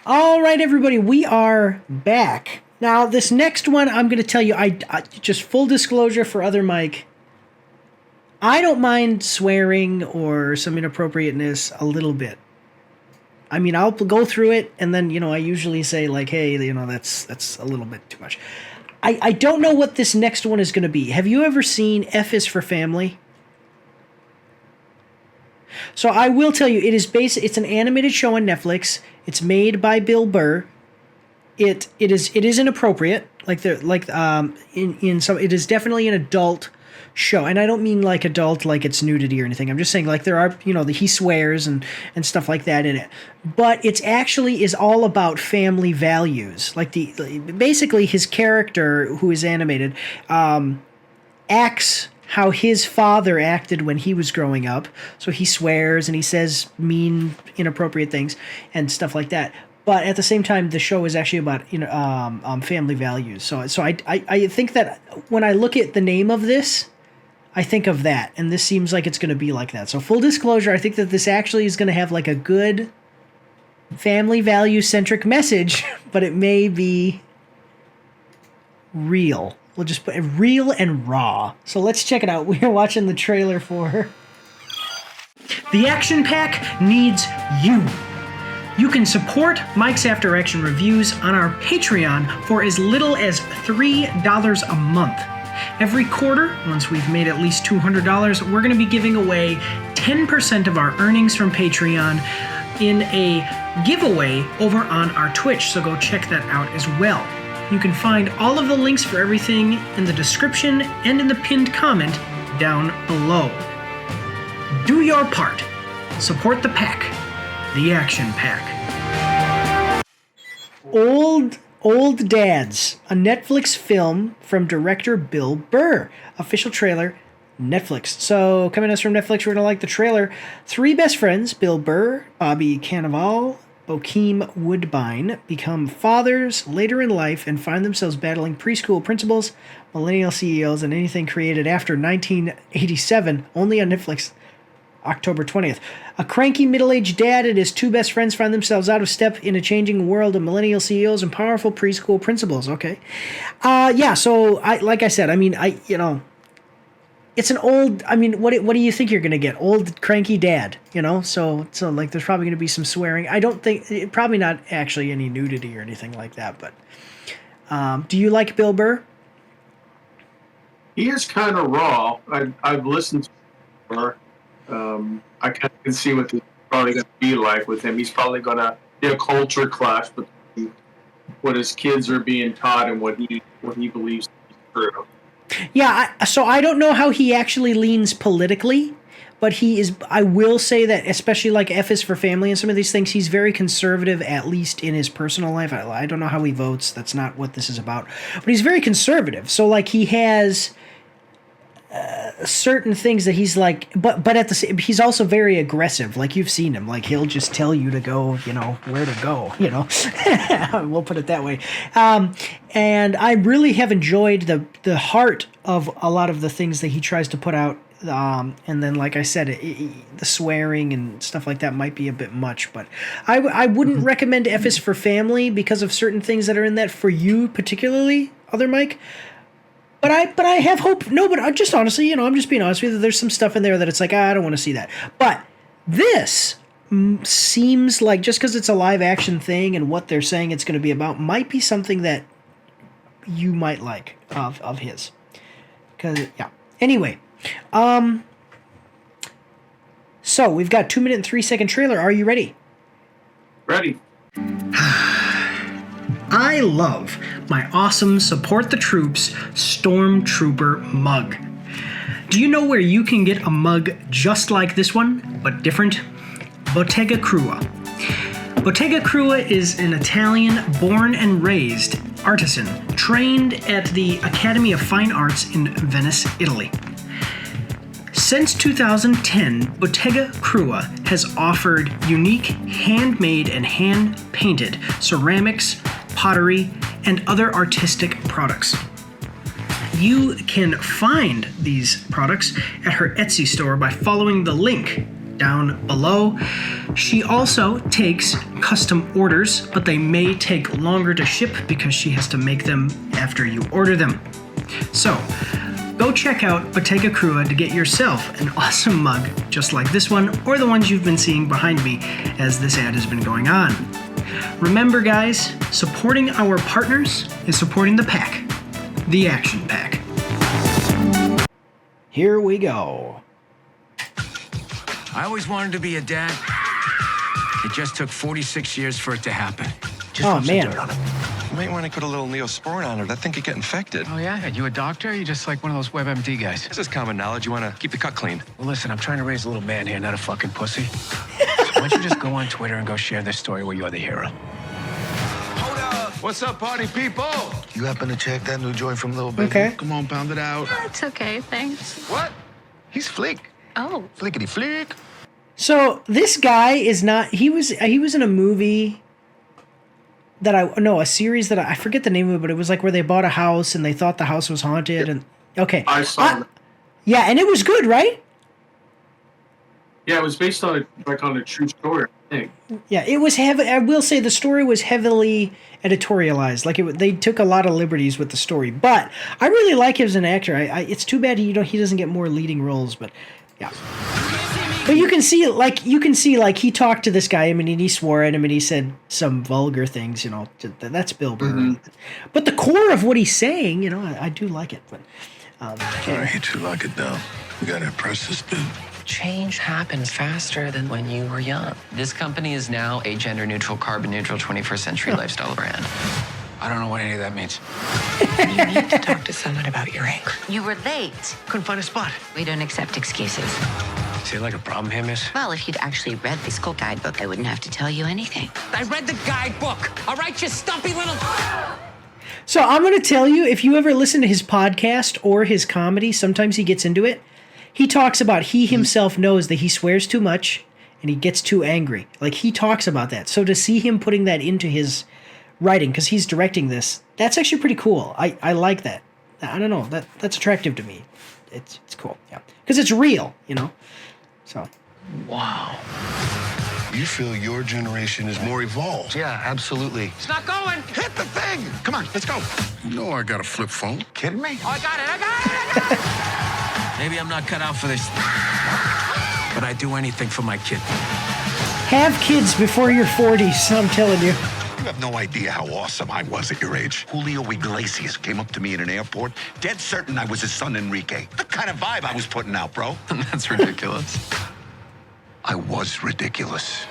All right, everybody, we are back. Now, this next one, I'm going to tell you, I just full disclosure for other Mike, I don't mind swearing or some inappropriateness a little bit. I mean, I'll go through it, and then, I usually say, like, hey, that's a little bit too much. I don't know what this next one is going to be. Have you ever seen F is for Family? So I will tell you, it's an animated show on Netflix. It's made by Bill Burr. It is inappropriate. It is definitely an adult show, and I don't mean like adult like it's nudity or anything. I'm just saying like there are he swears and stuff like that in it. But it's actually is all about family values. Basically his character, who is animated, acts how his father acted when he was growing up. So he swears and he says mean, inappropriate things and stuff like that. But at the same time, the show is actually about family values. So I think that when I look at the name of this, I think of that, and this seems like it's going to be like that. So full disclosure, I think that this actually is going to have like a good family value centric message, but it may be real. We'll just put it real and raw. So let's check it out. We're watching the trailer for The Action Pack Needs You. You can support Mike's After Action Reviews on our Patreon for as little as $3 a month. Every quarter, once we've made at least $200, we're going to be giving away 10% of our earnings from Patreon in a giveaway over on our Twitch, so go check that out as well. You can find all of the links for everything in the description and in the pinned comment down below. Do your part. Support the pack. The Action Pack. Old Dads, a Netflix film from director Bill Burr. Official trailer, Netflix. So, coming to us from Netflix, we're going to like the trailer. Three best friends, Bill Burr, Bobby Cannavale, Bokeem Woodbine, become fathers later in life and find themselves battling preschool principals, millennial CEOs, and anything created after 1987, only on Netflix, October 20th. A cranky middle-aged dad and his two best friends find themselves out of step in a changing world of millennial CEOs and powerful preschool principals. Okay. So like I said, it's an old, what do you think you're going to get? Old cranky dad, So like there's probably going to be some swearing. I don't think, probably not actually any nudity or anything like that, but do you like Bill Burr? He is kind of raw. I've listened to Burr. I kind of can see what it's probably going to be like with him. He's probably going to be a culture clash between what his kids are being taught and what he believes to be true. Yeah, so I don't know how he actually leans politically, but he is. I will say that, especially like F is for Family and some of these things, he's very conservative, at least in his personal life. I don't know how he votes. That's not what this is about. But he's very conservative. So like he has certain things that he's like, but at the same, he's also very aggressive. Like you've seen him, like he'll just tell you to go, where to go, we'll put it that way. And I really have enjoyed the heart of a lot of the things that he tries to put out. And then, like I said, the swearing and stuff like that might be a bit much, but I wouldn't recommend F is for Family because of certain things that are in that for you particularly, other Mike. But I have hope. No, but I just honestly, I'm just being honest with you. There's some stuff in there that it's like, I don't want to see that. But this seems like, just because it's a live action thing and what they're saying it's going to be about, might be something that you might like of his. Because, yeah. Anyway. So, we've got 2-minute and 3-second trailer. Are you ready? Ready. I love my awesome Support the Troops Stormtrooper mug. Do you know where you can get a mug just like this one, but different? Bottega Krua. Bottega Krua is an Italian born and raised artisan trained at the Academy of Fine Arts in Venice, Italy. Since 2010, Bottega Krua has offered unique handmade and hand-painted ceramics, pottery, and other artistic products. You can find these products at her Etsy store by following the link down below. She also takes custom orders, but they may take longer to ship because she has to make them after you order them. So, go check out Bottega Krua to get yourself an awesome mug just like this one or the ones you've been seeing behind me as this ad has been going on. Remember guys, supporting our partners is supporting the pack, the Action Pack. Here we go. I always wanted to be a dad. It just took 46 years for it to happen. Just Oh, rub some man. dirt on it. You might want to put a little Neosporin on her. That thing could get infected. Oh, yeah? Are you a doctor? Or you just like one of those WebMD guys? This is common knowledge. You want to keep the cut clean. Well, listen, I'm trying to raise a little man here, not a fucking pussy. So why don't you just go on Twitter and go share this story where you're the hero? Hold up. What's up, party people? You happen to check that new joint from Lil Baby? Okay. Come on, pound it out. It's okay, thanks. What? He's flick. Oh, Flickety flick. So this guy is not. He was in a movie a series that I forget the name of it, but it was like where they bought a house and they thought the house was haunted. And okay, I saw that. yeah, and it was good, right? Yeah, it was based on a true story, I think. Yeah, it was heavy. I will say the story was heavily editorialized. Like they took a lot of liberties with the story, but I really like him as an actor. It's too bad he doesn't get more leading roles, but yeah. But you can see he talked to this guy. I mean, and he swore at him and he said some vulgar things. You know, that's Bill Burr. Mm-hmm. But the core of what he's saying, you know, I do like it. But I hate to lock it down. We gotta impress this dude. Change happens faster than when you were young. This company is now a gender-neutral, carbon-neutral, 21st century lifestyle brand. I don't know what any of that means. You need to talk to someone about your anger. you were late. Couldn't find a spot. We don't accept excuses. Is there like a problem here, miss? Well, if you'd actually read the school guidebook, I wouldn't have to tell you anything. I read the guidebook. All right, you stumpy little... So I'm going to tell you, if you ever listen to his podcast or his comedy, sometimes he gets into it. He talks about he himself knows that he swears too much and he gets too angry. Like he talks about that. So to see him putting that into his writing, because he's directing this, that's actually pretty cool. I like that. I don't know. That's attractive to me. It's cool. Yeah, because it's real, you know. So. Wow. You feel your generation is more evolved. Yeah, absolutely. It's not going. Hit the thing! Come on, let's go. You know I got a flip phone. Kidding me? Oh, I got it. Maybe I'm not cut out for this, but I'd do anything for my kid. Have kids before you're 40s, I'm telling you. You have no idea how awesome I was at your age. Julio Iglesias came up to me in an airport, dead certain I was his son Enrique. The kind of vibe I was putting out, bro. That's ridiculous. I was ridiculous.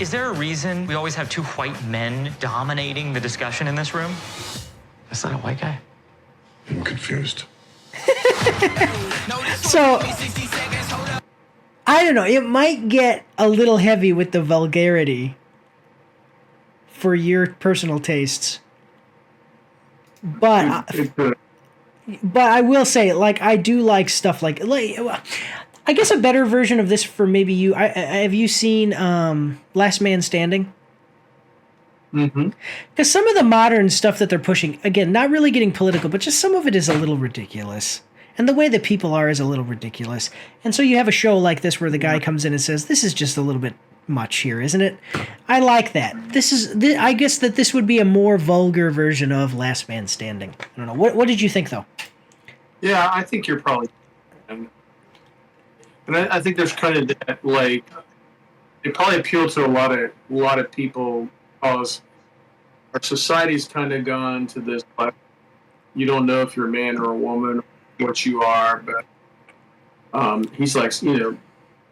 Is there a reason we always have two white men dominating the discussion in this room? That's not a white guy. I'm confused. So, I don't know. It might get a little heavy with the vulgarity for your personal tastes. But I will say, like, I do like stuff like I guess a better version of this for maybe you. Have you seen Last Man Standing? Mm-hmm. Because some of the modern stuff that they're pushing, again, not really getting political, but just some of it is a little ridiculous. And the way that people are is a little ridiculous. And so you have a show like this where the guy comes in and says, this is just a little bit much here, isn't it? I like that. I guess that this would be a more vulgar version of Last Man Standing. I don't know. What did you think, though? Yeah, I think you're probably... And I think there's kind of that, like... It probably appealed to a lot of people because our society's kind of gone to this, like, you don't know if you're a man or a woman, what you are, but he's like, you know,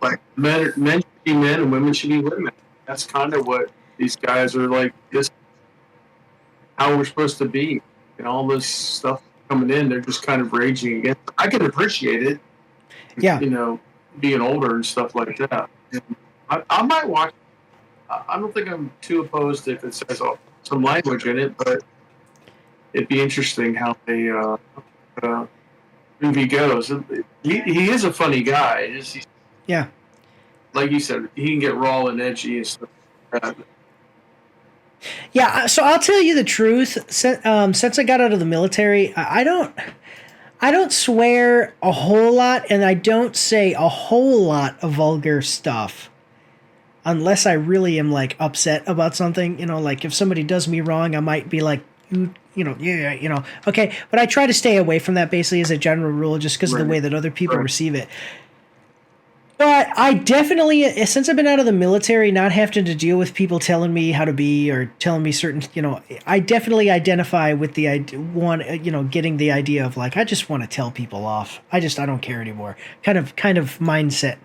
like men should be men and women should be women. That's kind of what these guys are like. This how we're supposed to be, and all this stuff coming in. They're just kind of raging against. I can appreciate it. Yeah, you know, being older and stuff like that. And I might watch. I don't think I'm too opposed if it says some language in it, but it'd be interesting how the movie goes. He is a funny guy. yeah. Like you said, he can get raw and edgy and stuff like that. Yeah, so I'll tell you the truth. Since I got out of the military, I don't I don't swear a whole lot, and I don't say a whole lot of vulgar stuff unless I really am like upset about something. You know, like if somebody does me wrong, I might be like, okay. But I try to stay away from that basically as a general rule, just because of the way that other people receive it. But I definitely, since I've been out of the military, not having to deal with people telling me how to be or telling me certain, I definitely identify with the getting the idea of like, I just want to tell people off. I don't care anymore. Kind of mindset.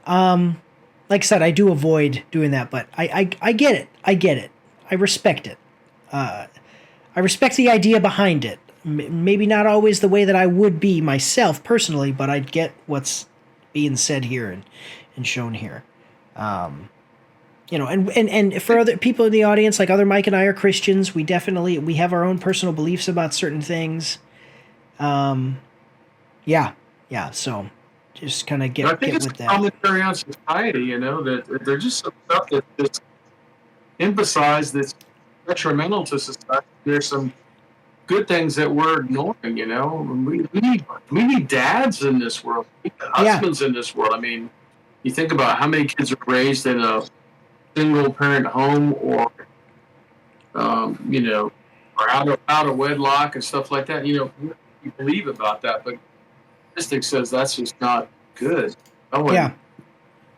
Like I said, I do avoid doing that, but I get it. I get it. I respect it. I respect the idea behind it. Maybe not always the way that I would be myself personally, but I get what's being said here and shown here. And for other people in the audience, like other Mike and I are Christians. We have our own personal beliefs about certain things. So just kind of get with that. I think it's commentary on society, that there's just some stuff that's emphasized that's detrimental to society. There's some good things that we're ignoring, we need dads in this world. We need husbands in this world. I mean, you think about how many kids are raised in a single parent home or out of wedlock and stuff like that. You believe about that, but statistics says that's just not good.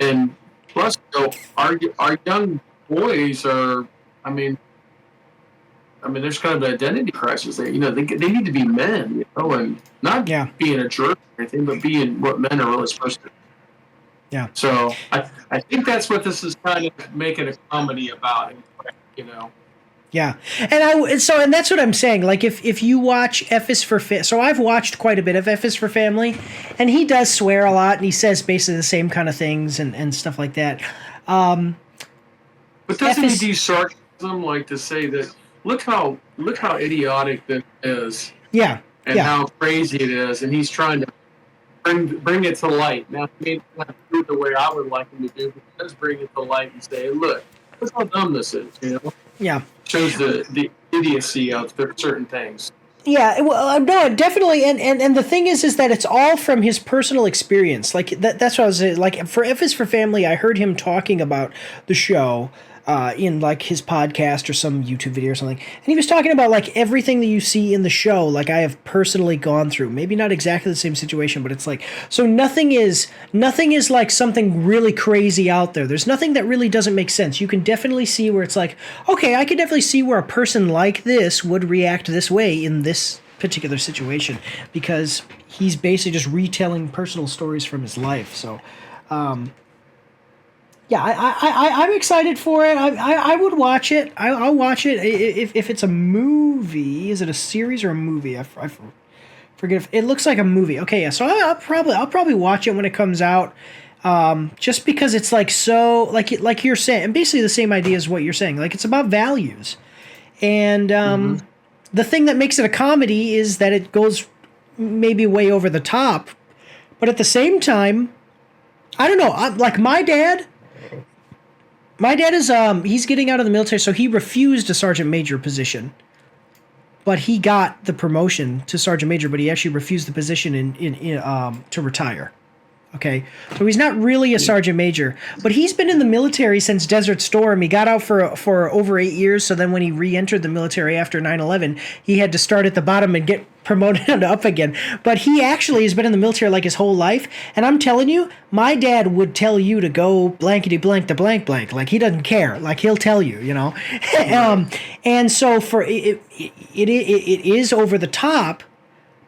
And plus, our young boys are, there's kind of an identity crisis there. They need to be men, and not being a jerk or anything, but being what men are really supposed to be. Yeah. So I think that's what this is kind of making a comedy about, Yeah, and that's what I'm saying. Like if you watch F is for so I've watched quite a bit of F is for Family, and he does swear a lot, and he says basically the same kind of things and stuff like that. But doesn't he do sarcasm, like to say that look how idiotic this is, and how crazy it is, and he's trying to bring it to light. Now he may not do it the way I would like him to do, but he does bring it to light and say, look how dumb this is, Yeah. Shows the idiocy of certain things. Yeah, well, no, definitely, and the thing is that it's all from his personal experience. Like that's what I was saying. Like for F is for Family, I heard him talking about the show in like his podcast or some YouTube video or something, and he was talking about like everything that you see in the show. Like I have personally gone through, maybe not exactly the same situation, but it's like so nothing is like something really crazy out there. There's nothing that really doesn't make sense. You can definitely see where it's like, okay, I can definitely see where a person like this would react this way in this particular situation, because he's basically just retelling personal stories from his life. So I'm excited for it. I would watch it. I'll watch it if it's a movie. Is it a series or a movie? I forget. If it looks like a movie. Okay, yeah. So I'll probably watch it when it comes out. Just because it's like so like you're saying, and basically the same idea as what you're saying. Like it's about values, and the thing that makes it a comedy is that it goes maybe way over the top, but at the same time, I don't know. Like my dad. My dad is he's getting out of the military, so he refused a sergeant major position. But he got the promotion to sergeant major, but he actually refused the position to retire. Okay, so he's not really a sergeant major, but he's been in the military since Desert Storm. He got out for over 8 years, so then when he re-entered the military after 9/11, he had to start at the bottom and get promoted up again. But he actually has been in the military like his whole life, and I'm telling you, my dad would tell you to go blankety blank to blank blank. Like he doesn't care. Like he'll tell you, and so for it is over the top,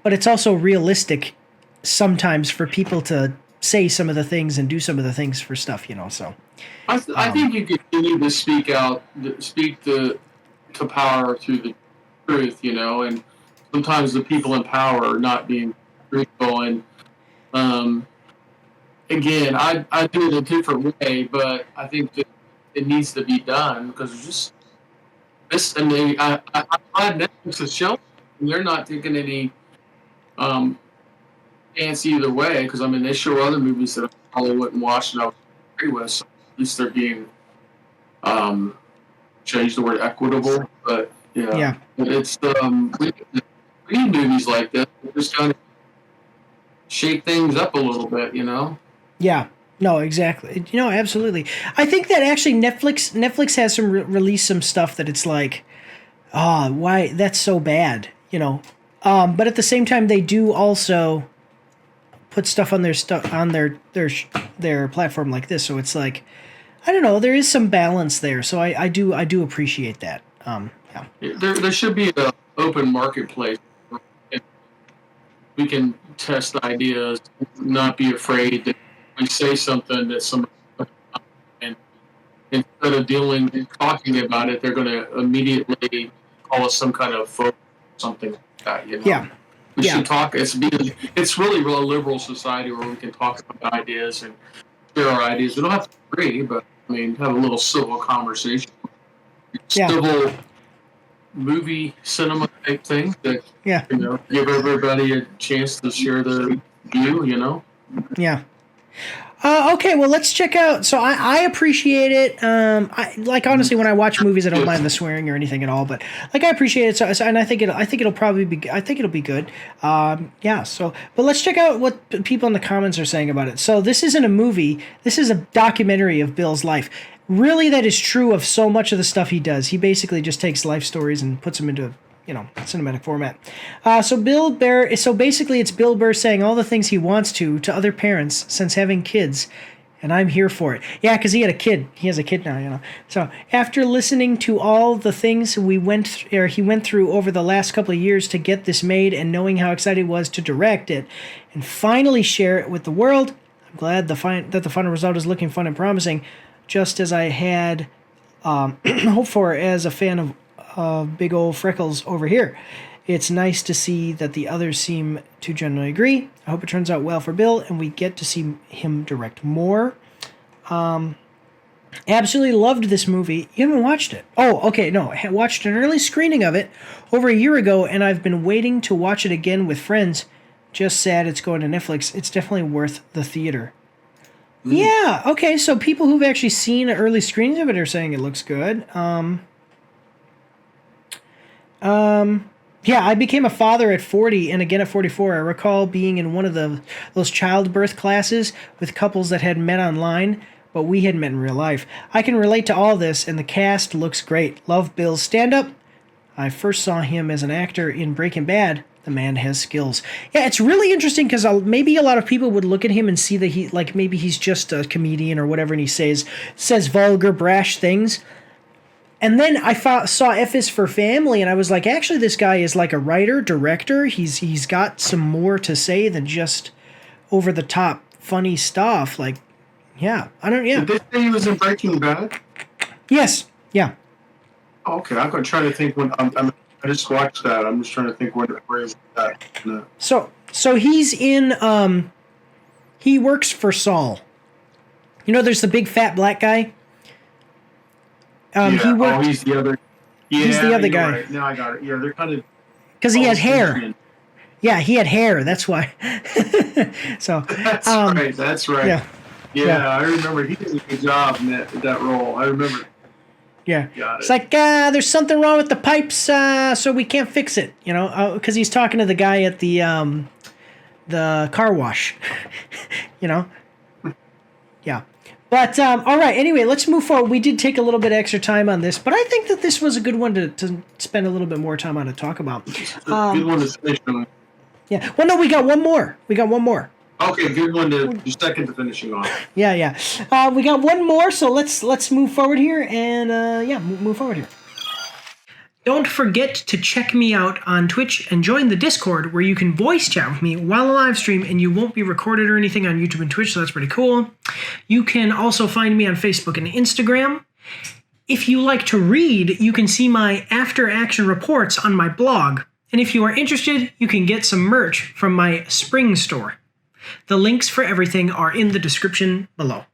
but it's also realistic sometimes for people to say some of the things and do some of the things for stuff, so. I think you continue to speak out, speak to power through the truth, and sometimes the people in power are not being truthful. And again, I do it a different way, but I think that it needs to be done because it's just this. I mean, I'm glad Netflix is showing, and they're not taking any chance either way, because they show other movies that I probably wouldn't watch and I would agree with. So at least they're being change the word equitable, but it's we need movies like this. We're just kind of shake things up a little bit, you know? Yeah. No, exactly. Absolutely. I think that actually Netflix has released some stuff that it's like, why that's so bad, but at the same time they do also put stuff on their platform like this, so it's like, I don't know, there is some balance there, so I do appreciate that. Yeah. There should be an open marketplace. We can test ideas, not be afraid that we say something that somebody, and instead of talking about it, they're going to immediately call us some kind of folk, something like that. Yeah. We should talk. It's really a liberal society where we can talk about ideas and share our ideas. We don't have to agree, but have a little civil conversation. Yeah. Civil movie cinema type thing that give everybody a chance to share their view. Yeah. Okay, well, let's check out. So I appreciate it. Honestly, when I watch movies, I don't mind the swearing or anything at all. But I appreciate it. So and I think it'll probably be. I think it'll be good. Yeah. So, but let's check out what people in the comments are saying about it. So this isn't a movie. This is a documentary of Bill's life. Really, that is true of so much of the stuff he does. He basically just takes life stories and puts them into cinematic format. So basically it's Bill Burr saying all the things he wants to other parents since having kids, and I'm here for it. Yeah, because he had a kid. He has a kid now, So after listening to all the things he went through over the last couple of years to get this made, and knowing how excited he was to direct it and finally share it with the world, I'm glad that the final result is looking fun and promising, just as I had hoped for as a fan of big old freckles over here. It's nice to see that the others seem to generally agree. I hope it turns out well for Bill and we get to see him direct more. Absolutely loved this movie. You haven't watched it? Oh, okay, no. I watched an early screening of it over a year ago, and I've been waiting to watch it again with friends. Just sad it's going to Netflix. It's definitely worth the theater. Yeah, okay, so people who've actually seen early screenings of it are saying it looks good. Yeah, I became a father at 40 and again at 44. I recall being in one of those childbirth classes with couples that had met online, but we had met in real life. I can relate to all this, and the cast looks great. Love Bill's stand-up. I first saw him as an actor in Breaking Bad. The man has skills. Yeah, it's really interesting because maybe a lot of people would look at him and see that maybe he's just a comedian or whatever, and he says vulgar, brash things. And then I saw F is for Family, and I was like, actually, this guy is like a writer, director. He's got some more to say than just over the top funny stuff. Like, yeah, Did they say he was in Breaking Bad? Yes. Yeah. Okay, I'm gonna try to think when I just watched that. I'm just trying to think where is that. No. So he's in. He works for Saul. There's the big fat black guy. He's the other. Yeah, he's the other guy. Right. Now I got it. Yeah, they're kind of. Because he had hair. Yeah, he had hair. That's why. So. That's right. That's right. Yeah, I remember he did a good job in that role. I remember. Yeah. It's like, there's something wrong with the pipes, so we can't fix it. Because he's talking to the guy at the car wash. Yeah. But, all right, anyway, let's move forward. We did take a little bit extra time on this, but I think that this was a good one to spend a little bit more time on to talk about. Good one to finish on. Yeah. Well, no, we got one more. Okay, good one to second to finishing on. Yeah. We got one more, so let's move forward here and, move forward here. Don't forget to check me out on Twitch and join the Discord where you can voice chat with me while I live stream, and you won't be recorded or anything on YouTube and Twitch, so that's pretty cool. You can also find me on Facebook and Instagram. If you like to read, you can see my after action reports on my blog. And if you are interested, you can get some merch from my spring store. The links for everything are in the description below.